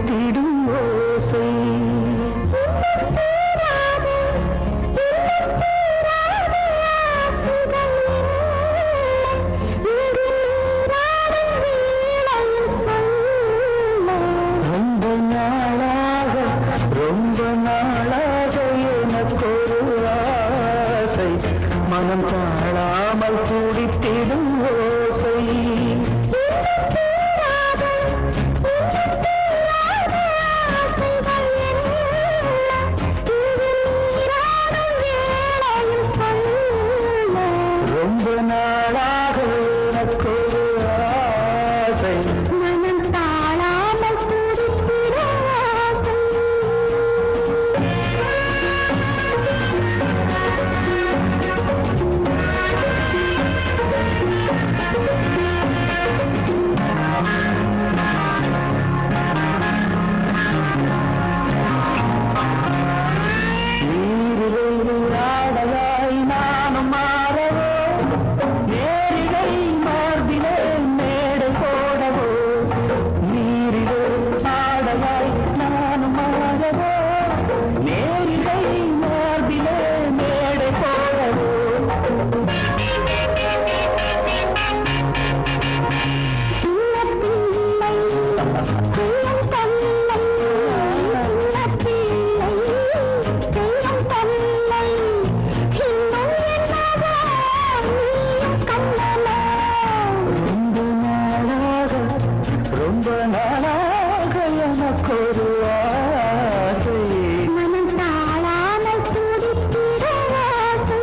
துடித்திடும் ஓசை ரொம்ப நாளாக எனக்கொரு ஆசை மனம் தாழாமல் துடித்திடும் ஓசை ரொம்ப நாளாக எனக்கொரு ஆசை மனம் தாழாமல் துடித்திடும் ஓசை நீரிலாடலாய் நானும் மாறவோ நேரிலை மார்பிலே மேடை போடவோ நீரிலே ஆடலாய் நானும் மாறவோ நேரிலை மார்பிலே மேடை போடவோ ரொம்ப நாளாக எனக்கொரு ஆசை மனம் தாழாமல் துடித்திடும் ஆசை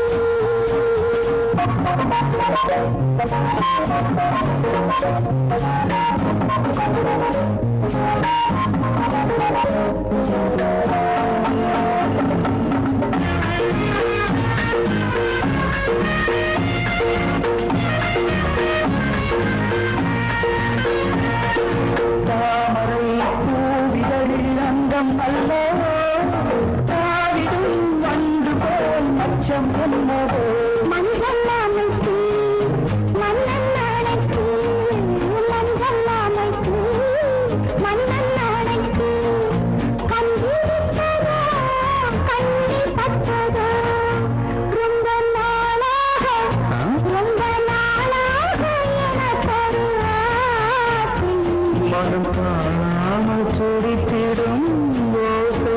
தாமரை பூவிதழில் அங்கம் அல்லவோ தாவிடும் வண்டு போல் மச்சம் என்னவோ மஞ்சள் அமைத்து மன்னன் அணைத்து மஞ்சள் அமைத்து மன்னன் அணைத்து கண்டிருப்பதோ கண்ணீர் பட்டதோ ரொம்ப நாளாக எனக்கொரு ஆசை மனம் காணாமல் துடித்திடும் ஓசை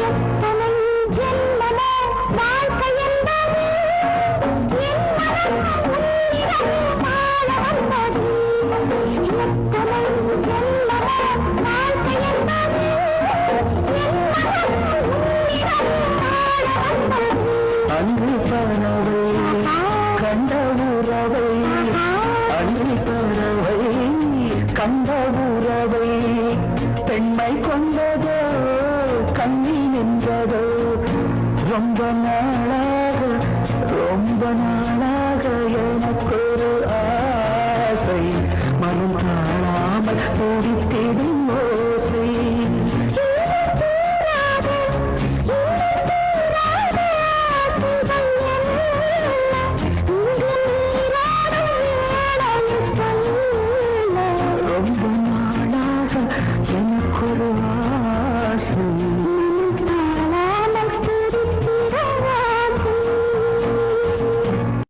எத்தனை ஜென்மமோ வாழ்க்கை என்பது அன்பு பறவை கண்ட உறவை அன்பு பறவை கண்ட உறவை பெண்மை கொண்டதோ கண்ணி நின்றதோ ரொம்ப நாளாக எனக்கொரு ஆசை மனம் காணாமல் துடித்திடும் ஓசை ரொம்ப நாளாக எனக்கொரு ஆசை